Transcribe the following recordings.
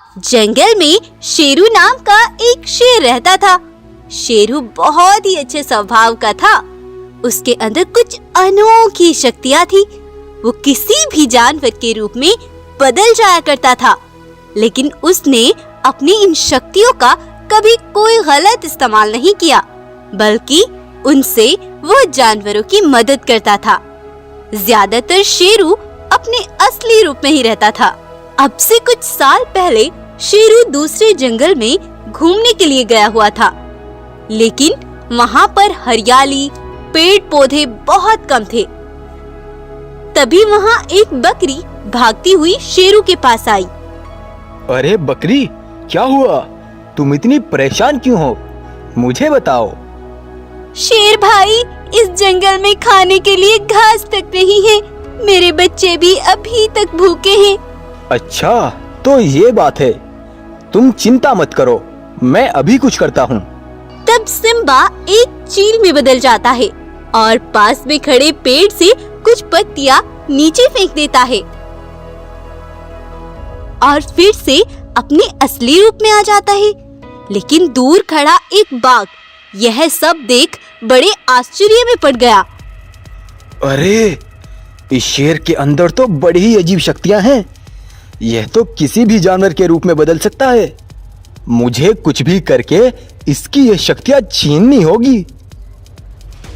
जंगल में शेरू नाम का एक शेर रहता था। शेरू बहुत ही अच्छे स्वभाव का था। उसके अंदर कुछ अनोखी शक्तियां थी। वो किसी भी जानवर के रूप में बदल जाया करता था, लेकिन उसने अपनी इन शक्तियों का कभी कोई गलत इस्तेमाल नहीं किया, बल्कि उनसे वो जानवरों की मदद करता था। ज्यादातर शेरू अपने असली रूप में ही रहता था। अब से कुछ साल पहले शेरू दूसरे जंगल में घूमने के लिए गया हुआ था, लेकिन वहाँ पर हरियाली, पेड़ पौधे बहुत कम थे। तभी वहाँ एक बकरी भागती हुई शेरू के पास आई। अरे बकरी, क्या हुआ? तुम इतनी परेशान क्यों हो? मुझे बताओ। शेर भाई, इस जंगल में खाने के लिए घास तक नहीं है। मेरे बच्चे भी अभी तक भूखे हैं। अच्छा, तो ये बात है। तुम चिंता मत करो, मैं अभी कुछ करता हूँ। तब सिम्बा एक चील में बदल जाता है और पास में खड़े पेड़ से कुछ पत्तियां नीचे फेंक देता है और फिर से अपने असली रूप में आ जाता है। लेकिन दूर खड़ा एक बाघ यह सब देख बड़े आश्चर्य में पड़ गया। अरे, इस शेर के अंदर तो बड़ी ही अजीब शक्तियां हैं। यह तो किसी भी जानवर के रूप में बदल सकता है। मुझे कुछ भी करके इसकी ये शक्तियां छीननी होगी।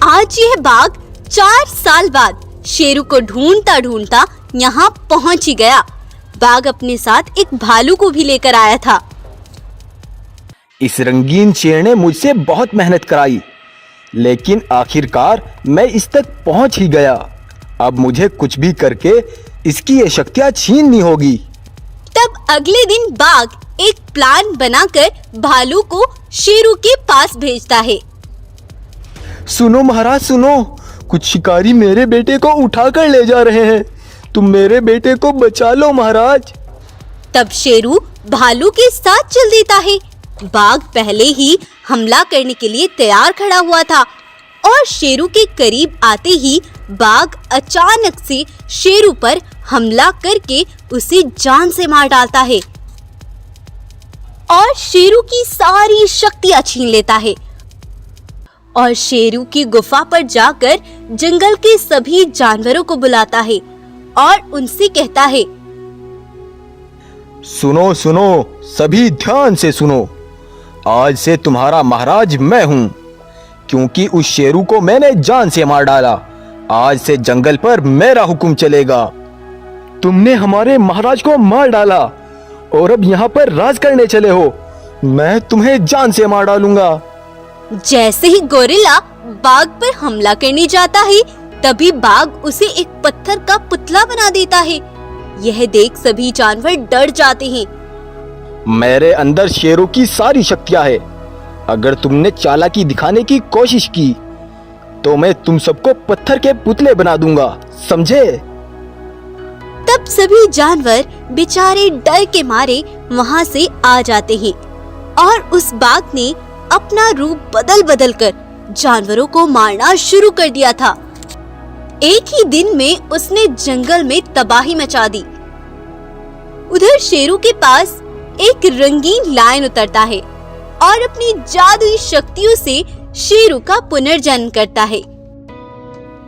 आज यह बाघ 4 साल बाद शेरू को ढूंढता ढूंढता यहाँ पहुँच ही गया। बाघ अपने साथ एक भालू को भी लेकर आया था। इस रंगीन शेर ने मुझसे बहुत मेहनत कराई, लेकिन आखिरकार मैं इस तक पहुंच ही गया। अब मुझे कुछ भी करके इसकी ये शक्तियां छीननी होगी। तब अगले दिन बाघ एक प्लान बनाकर भालू को शेरू के पास भेजता है। सुनो महाराज, सुनो, कुछ शिकारी मेरे बेटे को उठाकर ले जा रहे हैं। तुम मेरे बेटे को बचा लो महाराज। तब शेरू भालू के साथ चल देता है। बाघ पहले ही हमला करने के लिए तैयार खड़ा हुआ था और शेरू के करीब आते ही बाघ अचानक से शेरू पर हमला करके उसे जान से मार डालता है और शेरू की सारी शक्तियां छीन लेता है और शेरू की गुफा पर जाकर जंगल के सभी जानवरों को बुलाता है और उनसे कहता है, सुनो सुनो, सभी ध्यान से सुनो। आज से तुम्हारा महाराज मैं हूँ, क्योंकि उस शेरू को मैंने जान से मार डाला। आज से जंगल पर मेरा हुक्म चलेगा। तुमने हमारे महाराज को मार डाला और अब यहाँ पर राज करने चले हो। मैं तुम्हें जान से मार डालूंगा। जैसे ही गोरिल्ला बाघ पर हमला करने जाता है, तभी बाघ उसे एक पत्थर का पुतला बना देता है। यह देख सभी जानवर डर जाते हैं। मेरे अंदर शेरों की सारी शक्तियां है। अगर तुमने चालाकी दिखाने की कोशिश की तो मैं तुम सबको पत्थर के पुतले बना दूंगा, समझे? तब सभी जानवर बेचारे डर के मारे वहाँ से आ जाते हैं और उस बाघ ने अपना रूप बदल बदल कर जानवरों को मारना शुरू कर दिया था। एक ही दिन में उसने जंगल में तबाही मचा दी। उधर शेरू के पास एक रंगीन लायन उतरता है और अपनी जादुई शक्तियों से शेरू का पुनर्जन्म करता है।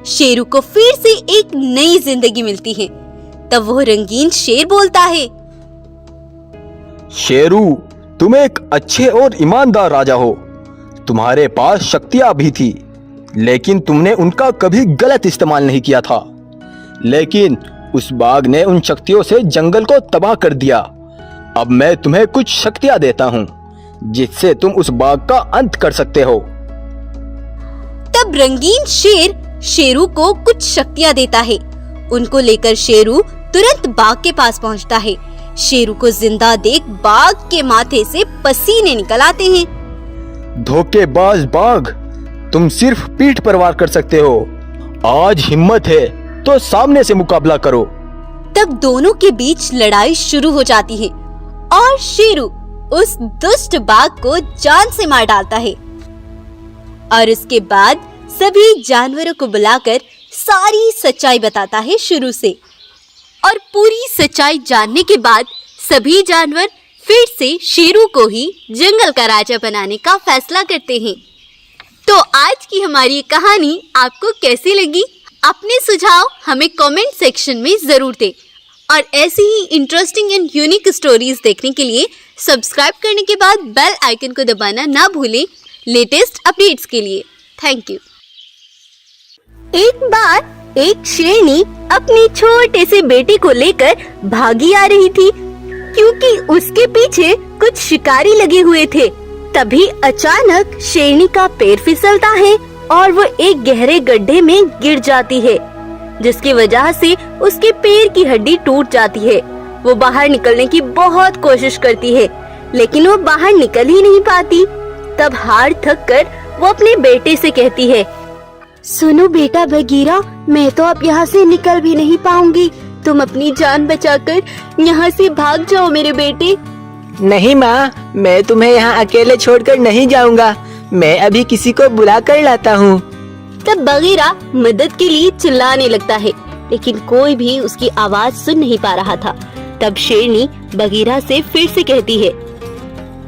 शेरू को फिर से एक नई जिंदगी मिलती है। तब वो रंगीन शेर बोलता है, शेरू, तुम एक अच्छे और ईमानदार राजा हो। तुम्हारे पास शक्तियां भी थी, लेकिन तुमने उनका कभी गलत इस्तेमाल नहीं किया था। लेकिन उस बाघ ने उन शक्तियों से जंगल को तबाह कर दिया। अब मैं तुम्हें कुछ शक्तियां देता हूँ, जिससे तुम उस बाघ का अंत कर सकते हो। तब रंगीन शेर शेरू को कुछ शक्तियां देता है। उनको लेकर शेरू तुरंत बाघ के पास पहुंचता है। शेरू को जिंदा देख बाघ के माथे से पसीने निकल आते हैं। धोखेबाज बाघ, तुम सिर्फ पीठ पर वार कर सकते हो। आज हिम्मत है तो सामने से मुकाबला करो। तब दोनों के बीच लड़ाई शुरू हो जाती है और शेरू उस दुष्ट बाघ को जान से मार डालता है और इसके बाद सभी जानवरों को बुलाकर सारी सच्चाई बताता है शुरू से। और पूरी सच्चाई जानने के बाद सभी जानवर फिर से शेरू को ही जंगल का राजा बनाने का फैसला करते हैं। तो आज की हमारी ये कहानी आपको कैसी लगी? अपने सुझाव हमें कमेंट सेक्शन में जरूर दें और ऐसी ही इंटरेस्टिंग एंड यूनिक स्टोरीज देखने के लिए सब्सक्राइब करने के बाद बेल आइकन को दबाना ना भूलें लेटेस्ट अपडेट्स के लिए। Thank you. एक बार एक शेरनी अपने छोटे से बेटे को लेकर भागी आ रही थी क्योंकि उसके पीछे कुछ शिकारी लगे हुए थे। तभी अचानक शेरनी का पैर फिसलता है और वो एक गहरे गड्ढे में गिर जाती है, जिसकी वजह से उसके पैर की हड्डी टूट जाती है। वो बाहर निकलने की बहुत कोशिश करती है लेकिन वो बाहर निकल ही नहीं पाती। तब हार थक कर वो अपने बेटे से कहती है, सुनो बेटा बगीरा, मैं तो अब यहाँ से निकल भी नहीं पाऊंगी। तुम अपनी जान बचाकर यहाँ से भाग जाओ मेरे बेटे। नहीं माँ, मैं तुम्हें यहाँ अकेले छोड़कर नहीं जाऊँगा। मैं अभी किसी को बुला कर लाता हूँ। तब बगीरा मदद के लिए चिल्लाने लगता है लेकिन कोई भी उसकी आवाज सुन नहीं पा रहा था। तब शेरनी बगीरा से फिर से कहती है,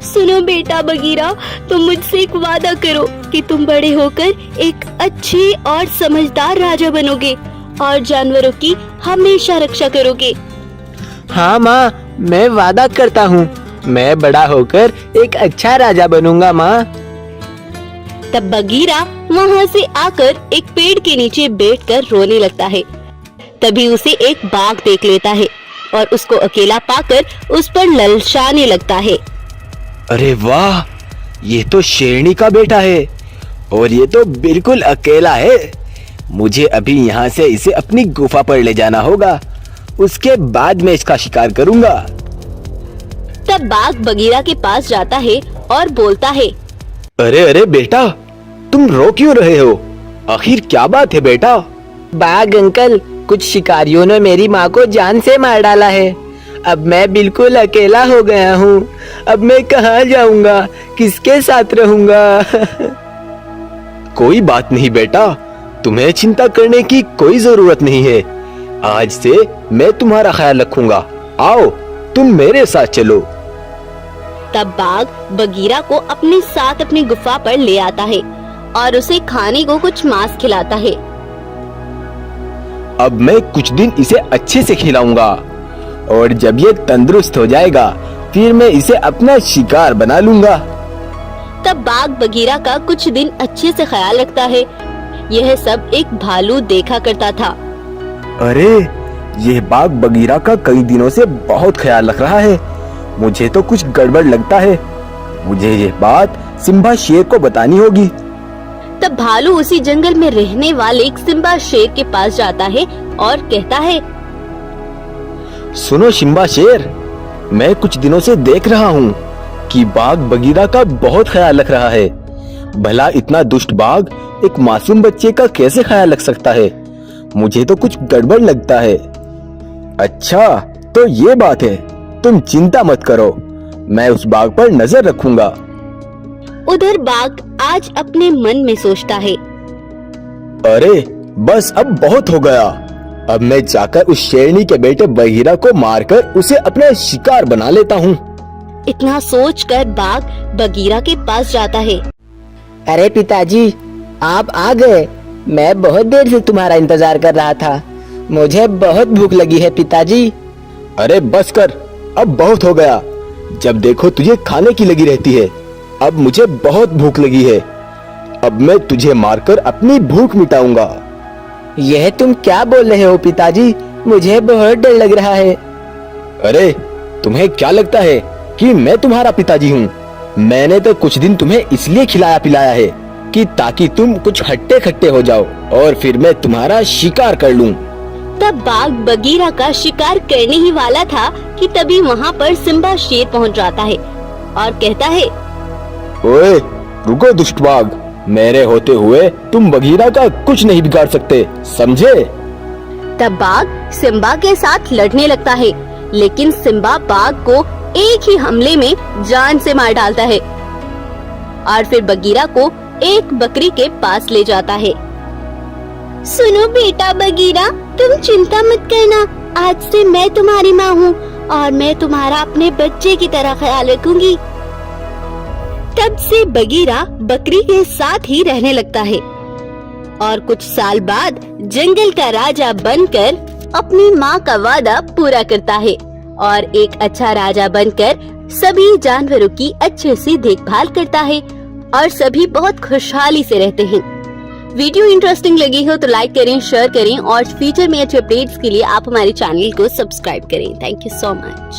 सुनो बेटा बगीरा, तुम मुझसे एक वादा करो कि तुम बड़े होकर एक अच्छे और समझदार राजा बनोगे और जानवरों की हमेशा रक्षा करोगे। हाँ माँ, मैं वादा करता हूँ, मैं बड़ा होकर एक अच्छा राजा बनूंगा माँ। तब बगीरा वहाँ से आकर एक पेड़ के नीचे बैठकर रोने लगता है। तभी उसे एक बाघ देख लेता है और उसको अकेला पाकर उस पर ललचाने लगता है। अरे वाह, ये तो शेरनी का बेटा है और ये तो बिल्कुल अकेला है। मुझे अभी यहाँ से इसे अपनी गुफा पर ले जाना होगा, उसके बाद मैं इसका शिकार करूँगा। तब बाघ बगीरा के पास जाता है और बोलता है, अरे अरे बेटा, तुम रो क्यों रहे हो? आखिर क्या बात है बेटा? बाघ अंकल, कुछ शिकारियों ने मेरी माँ को जान से मार डाला है। अब मैं बिल्कुल अकेला हो गया हूँ। अब मैं कहाँ जाऊँगा, किसके साथ रहूँगा? कोई बात नहीं बेटा, तुम्हें चिंता करने की कोई जरूरत नहीं है। आज से मैं तुम्हारा ख्याल रखूंगा। आओ, तुम मेरे साथ चलो। तब बाघ बगीरा को अपने साथ अपनी गुफा पर ले आता है और उसे खाने को कुछ मांस खिलाता है। अब मैं कुछ दिन इसे अच्छे से खिलाऊंगा और जब ये तंदुरुस्त हो जाएगा फिर मैं इसे अपना शिकार बना लूंगा। तब बाघ बगीरा का कुछ दिन अच्छे से ख्याल रखता है। यह सब एक भालू देखा करता था। अरे, यह बाघ बगीरा का कई दिनों से बहुत ख्याल रख रहा है। मुझे तो कुछ गड़बड़ लगता है। मुझे यह बात सिम्बा शेर को बतानी होगी। तब भालू उसी जंगल में रहने वाले एक सिम्बा शेर के पास जाता है और कहता है, सुनो सिम्बा शेर, मैं कुछ दिनों से देख रहा हूँ कि बाघ बगीरा का बहुत ख्याल रख रहा है। भला इतना दुष्ट बाघ एक मासूम बच्चे का कैसे ख्याल रख सकता है? मुझे तो कुछ गड़बड़ लगता है। अच्छा, तो ये बात है। तुम चिंता मत करो, मैं उस बाघ पर नजर रखूंगा। उधर बाघ आज अपने मन में सोचता है, अरे बस अब बहुत हो गया। अब मैं जाकर उस शेरनी के बेटे बगीरा को मारकर उसे अपना शिकार बना लेता हूँ। इतना सोचकर बाघ बगीरा के पास जाता है। अरे पिताजी, आप आ गए। मैं बहुत देर से तुम्हारा इंतजार कर रहा था। मुझे बहुत भूख लगी है पिताजी। अरे बस कर, अब बहुत हो गया। जब देखो तुझे खाने की लगी रहती है। अब मुझे बहुत भूख लगी है। अब मैं तुझे मारकर अपनी भूख मिटाऊंगा। यह तुम क्या बोल रहे हो पिताजी? मुझे बहुत डर लग रहा है। अरे, तुम्हें क्या लगता है कि मैं तुम्हारा पिताजी हूँ? मैंने तो कुछ दिन तुम्हें इसलिए खिलाया पिलाया है कि ताकि तुम कुछ हट्टे खट्टे हो जाओ और फिर मैं तुम्हारा शिकार कर लूं। तब बाघ बगीरा का शिकार करने ही वाला था कि तभी वहाँ पर सिम्बा शेर पहुँच जाता है और कहता है, ओए रुको दुष्ट बाघ, मेरे होते हुए तुम बगीरा का कुछ नहीं बिगाड़ सकते, समझे? तब बाघ सिम्बा के साथ लड़ने लगता है लेकिन सिम्बा बाघ को एक ही हमले में जान से मार डालता है और फिर बगीरा को एक बकरी के पास ले जाता है। सुनो बेटा बगीरा, तुम चिंता मत करना, आज से मैं तुम्हारी माँ हूँ और मैं तुम्हारा अपने बच्चे की तरह ख्याल रखूंगी। तब से बगीरा बकरी के साथ ही रहने लगता है और कुछ साल बाद जंगल का राजा बनकर अपनी माँ का वादा पूरा करता है और एक अच्छा राजा बनकर सभी जानवरों की अच्छे से देखभाल करता है और सभी बहुत खुशहाली से रहते हैं। वीडियो इंटरेस्टिंग लगी हो तो लाइक करें, शेयर करें और फ्यूचर में अच्छे अपडेट्स के लिए आप हमारे चैनल को सब्सक्राइब करें। Thank you so much.